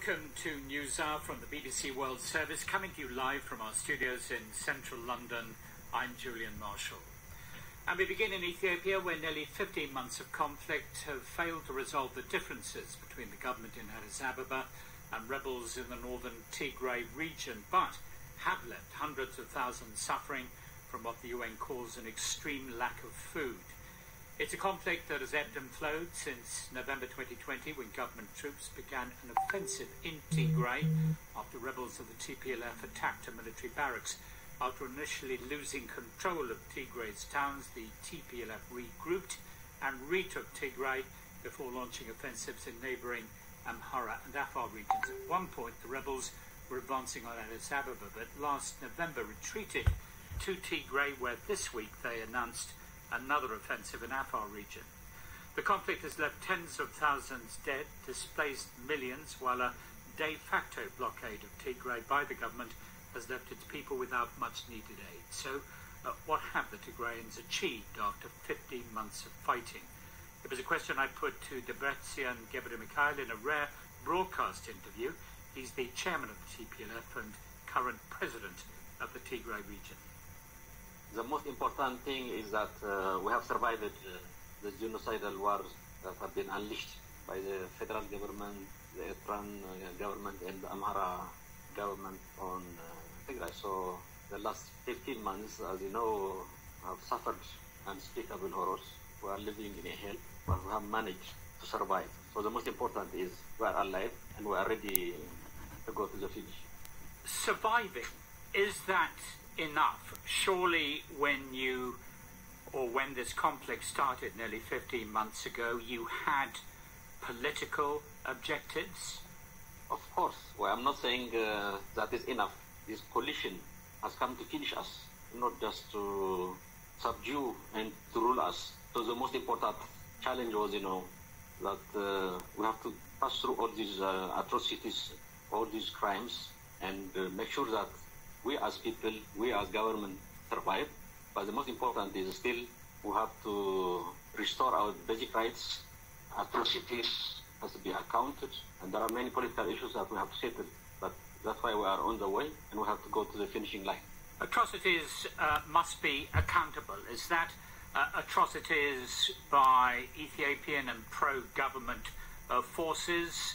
Welcome to News Hour from the BBC World Service, coming to you live from our studios in central London. I'm Julian Marshall. And we begin in Ethiopia, where nearly 15 months of conflict have failed to resolve the differences between the government in Addis Ababa and rebels in the northern Tigray region, but have left hundreds of thousands suffering from what the UN calls an extreme lack of food. It's a conflict that has ebbed and flowed since November 2020, when government troops began an offensive in Tigray after rebels of the TPLF attacked a military barracks. After initially losing control of Tigray's towns, the TPLF regrouped and retook Tigray before launching offensives in neighbouring Amhara and Afar regions. At one point, the rebels were advancing on Addis Ababa, but last November retreated to Tigray, where this week they announced another offensive in Afar region. The conflict has left tens of thousands dead, displaced millions, while a de facto blockade of Tigray by the government has left its people without much needed aid. So, what have the Tigrayans achieved after 15 months of fighting? It was a question I put to Tigrayan in a rare broadcast interview. He's the chairman of the TPLF and current president of the Tigray region. The most important thing is that we have survived the genocidal wars that have been unleashed by the federal government, the Eritrean government, and the Amhara government on Tigray. So the last 15 months, as you know, have suffered unspeakable horrors. We are living in a hell, but we have managed to survive. So the most important is we are alive and we are ready to go to the finish. Surviving, is that enough? Surely when this conflict started nearly 15 months ago, you had political objectives? Of course. Well, I'm not saying that is enough. This coalition has come to finish us, not just to subdue and to rule us. So the most important challenge was, that we have to pass through all these atrocities, all these crimes, and make sure that we as people, we as government survive. But the most important is still we have to restore our basic rights. Atrocities has to be accounted, and there are many political issues that we have to settle. But that's why we are on the way, and we have to go to the finishing line. Atrocities must be accountable. Is that atrocities by Ethiopian and pro-government forces,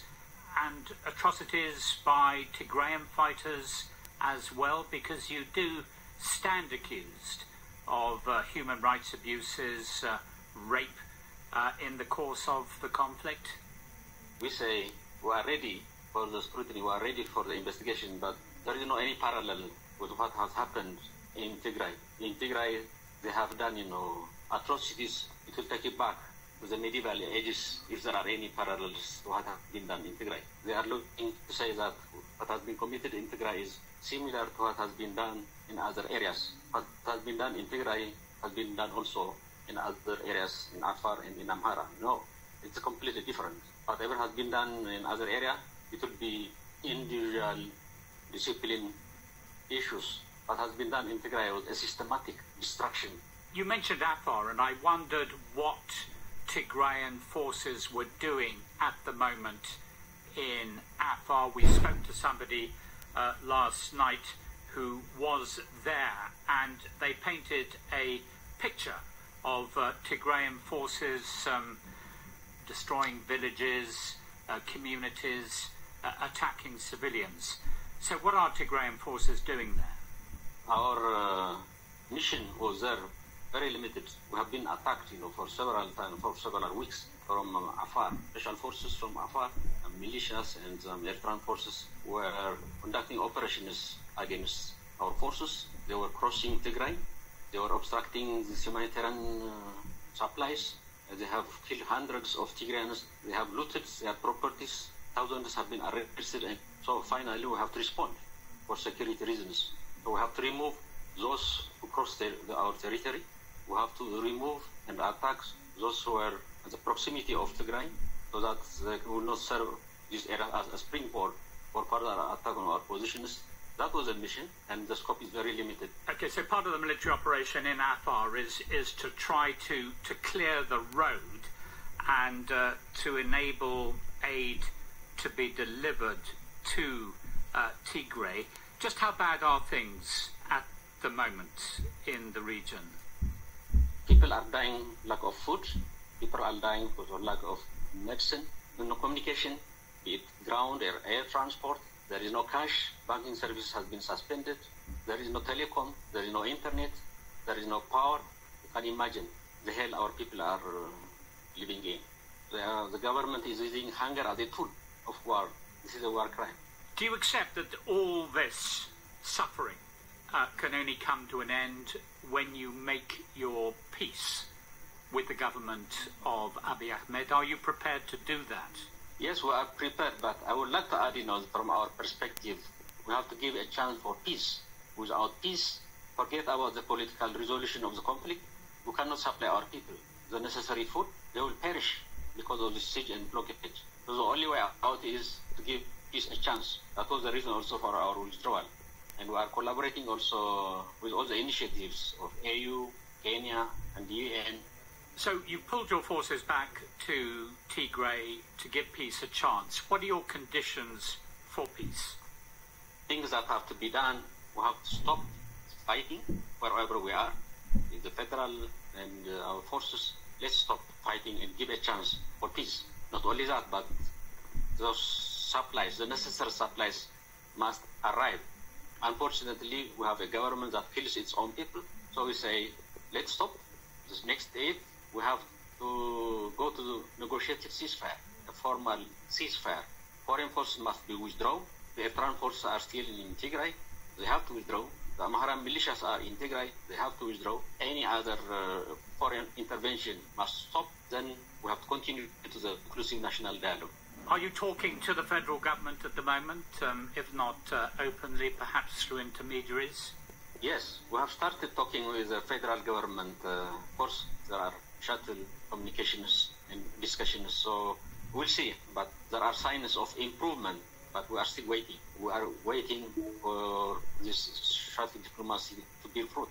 and atrocities by Tigrayan fighters as well, because you do stand accused of human rights abuses, rape in the course of the conflict? We say we are ready for the scrutiny, we are ready for the investigation, but there is no any parallel with what has happened in Tigray. In Tigray, they have done, atrocities. It will take it back to the medieval ages if there are any parallels to what has been done in Tigray. They are looking to say that what has been committed in Tigray is similar to what has been done in other areas. What has been done in Tigray has been done also in other areas, in Afar and in Amhara. No, it's completely different. Whatever has been done in other area, it will be individual discipline issues. What has been done in Tigray was a systematic destruction. You mentioned Afar, and I wondered what Tigrayan forces were doing at the moment in Afar. We spoke to somebody last night who was there, and they painted a picture of Tigrayan forces destroying villages, communities, attacking civilians. So what are Tigrayan forces doing there? Our mission was there very limited. We have been attacked, for several times, for several weeks from Afar. Special forces from Afar, militias and Eritrean forces were conducting operations against our forces. They were crossing Tigray. They were obstructing the humanitarian supplies. They have killed hundreds of Tigrayans. They have looted their properties. Thousands have been arrested. And so finally we have to respond for security reasons. So we have to remove those who crossed our territory. We have to remove and attack those who are at the proximity of Tigray, so that they will not serve this area as a springboard for further attack on our positions. That was a mission, and the scope is very limited. Okay, so part of the military operation in Afar is to try to clear the road and to enable aid to be delivered to Tigray. Just how bad are things at the moment in the region? People are dying lack of food. People are dying because of lack of medicine. No communication, be it ground or air transport. There is no cash. Banking service has been suspended. There is no telecom. There is no internet. There is no power. You can imagine the hell our people are living in. The government is using hunger as a tool of war. This is a war crime. Do you accept that all this suffering can only come to an end when you make your peace with the government of Abiy Ahmed? Are you prepared to do that? Yes, we are prepared, but I would like to add, from our perspective, we have to give a chance for peace. Without peace, forget about the political resolution of the conflict. We cannot supply our people the necessary food. They will perish because of the siege and blockage. So the only way out is to give peace a chance. That was the reason also for our withdrawal. And we are collaborating also with all the initiatives of AU, Kenya, and the UN. So you pulled your forces back to Tigray to give peace a chance. What are your conditions for peace? Things that have to be done, we have to stop fighting wherever we are. In the federal and our forces, let's stop fighting and give a chance for peace. Not only that, but those supplies, the necessary supplies must arrive. Unfortunately, we have a government that kills its own people. So we say, let's stop. This next aid, we have to go to the negotiated ceasefire, a formal ceasefire. Foreign forces must be withdrawn. The Eritrean forces are still in Tigray. They have to withdraw. The Amhara militias are in Tigray. They have to withdraw. Any other foreign intervention must stop. Then we have to continue to the inclusive national dialogue. Are you talking to the federal government at the moment, if not openly, perhaps through intermediaries? Yes, we have started talking with the federal government. Of course, there are shuttle communications and discussions, so we'll see. But there are signs of improvement, but we are still waiting. We are waiting for this shuttle diplomacy to bear fruit.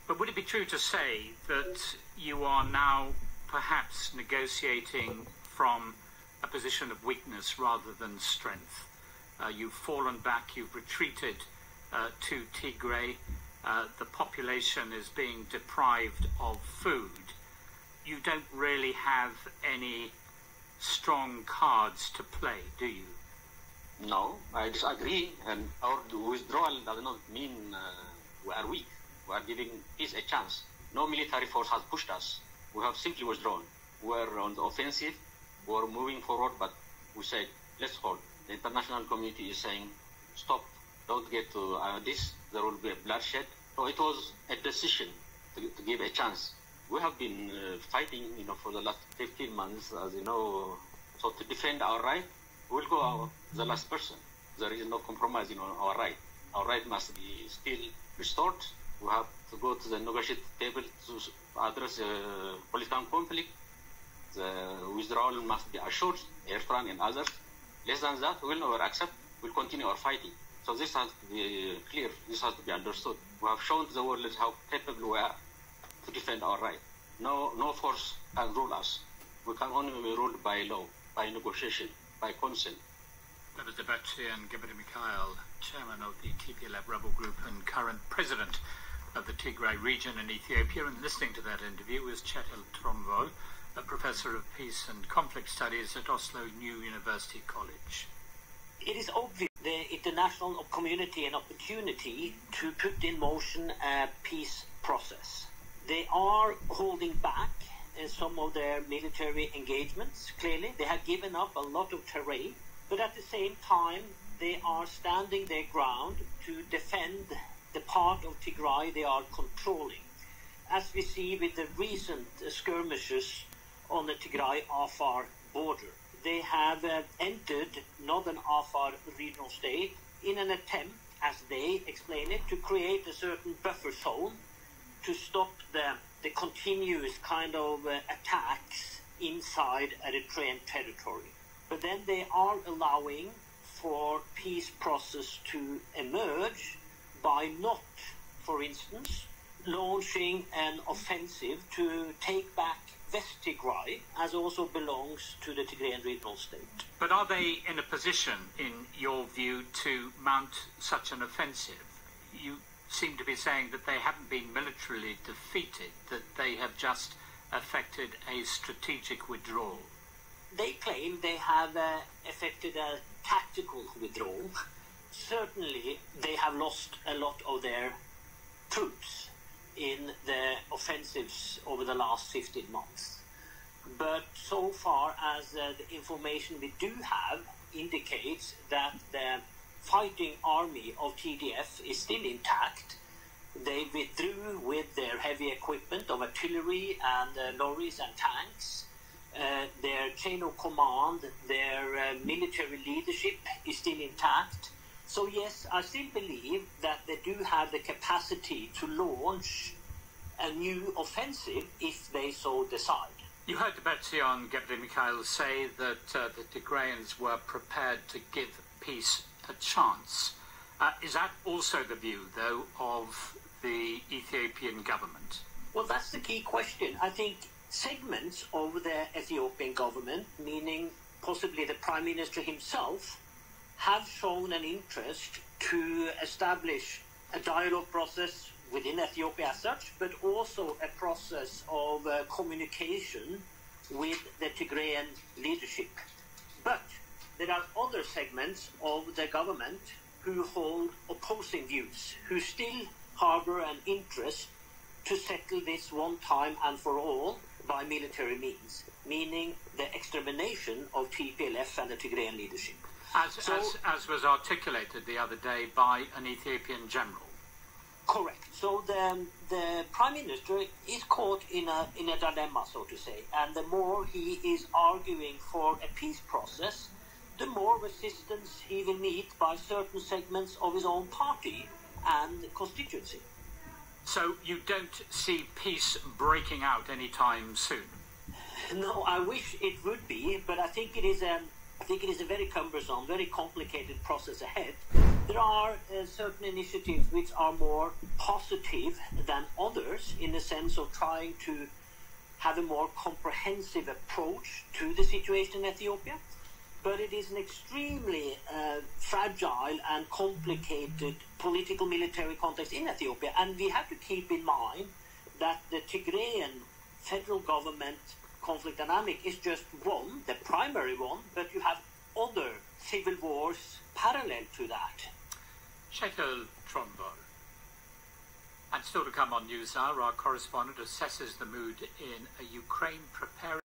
But would it be true to say that you are now perhaps negotiating from a position of weakness rather than strength? You've fallen back, you've retreated to Tigray. The population is being deprived of food. You don't really have any strong cards to play, do you? No, I disagree. And our withdrawal does not mean we are weak. We are giving peace a chance. No military force has pushed us. We have simply withdrawn. We are on the offensive. We are moving forward, but we said, let's hold. The international community is saying, stop, don't get to this. There will be a bloodshed. So it was a decision to give a chance. We have been fighting, for the last 15 months, as you know. So to defend our right, we'll go the last person. There is no compromise on our right. Our right must be still restored. We have to go to the negotiating table to address the political conflict. The withdrawal must be assured, Eritrean and others. Less than that, we will never accept. We'll continue our fighting. So this has to be clear. This has to be understood. We have shown to the world how capable we are to defend our right. No force can rule us. We can only be ruled by law, by negotiation, by consent. That was Sebastian Gebre-Mikhail, chairman of the TPLF rebel group and current president of the Tigray region in Ethiopia. And listening to that interview was Chetel Tromvol, a professor of peace and conflict studies at Oslo New University College. It is obvious the international community an opportunity to put in motion a peace process. They are holding back some of their military engagements, clearly. They have given up a lot of terrain, but at the same time, they are standing their ground to defend the part of Tigray they are controlling. As we see with the recent skirmishes on the Tigray-Afar border. They have entered northern Afar regional state in an attempt, as they explain it, to create a certain buffer zone to stop the continuous kind of attacks inside Eritrean territory. But then they are allowing for peace process to emerge by not, for instance, launching an offensive to take back West Tigray as also belongs to the Tigrayan regional state. But are they in a position, in your view, to mount such an offensive? You seem to be saying that they haven't been militarily defeated, that they have just effected a strategic withdrawal. They claim they have effected a tactical withdrawal. Certainly, they have lost a lot of their troops in the offensives over the last 15 months. But so far as the information we do have indicates that the fighting army of TDF is still intact. They withdrew with their heavy equipment of artillery and lorries and tanks. Their chain of command, their military leadership is still intact. So yes, I still believe that they do have the capacity to launch a new offensive if they so decide. You heard Debretsion Gebremichael say that the Tigrayans were prepared to give peace a chance. Is that also the view, though, of the Ethiopian government? Well, that's the key question. I think segments of the Ethiopian government, meaning possibly the Prime Minister himself, have shown an interest to establish a dialogue process within Ethiopia as such, but also a process of communication with the Tigrayan leadership. But there are other segments of the government who hold opposing views, who still harbor an interest to settle this one time and for all by military means, meaning the extermination of TPLF and the Tigrayan leadership. As was articulated the other day by an Ethiopian general. Correct. So the Prime Minister is caught in a dilemma, so to say, and the more he is arguing for a peace process, the more resistance he will meet by certain segments of his own party and constituency. So you don't see peace breaking out anytime soon? No, I wish it would be, but I think it is a very cumbersome, very complicated process ahead. There are certain initiatives which are more positive than others in the sense of trying to have a more comprehensive approach to the situation in Ethiopia. But it is an extremely fragile and complicated political military context in Ethiopia. And we have to keep in mind that the Tigrayan federal government conflict dynamic is just one, the primary one, but you have other civil wars parallel to that. Shekel Trombo. And still to come on NewsHour, our correspondent assesses the mood in Ukraine preparing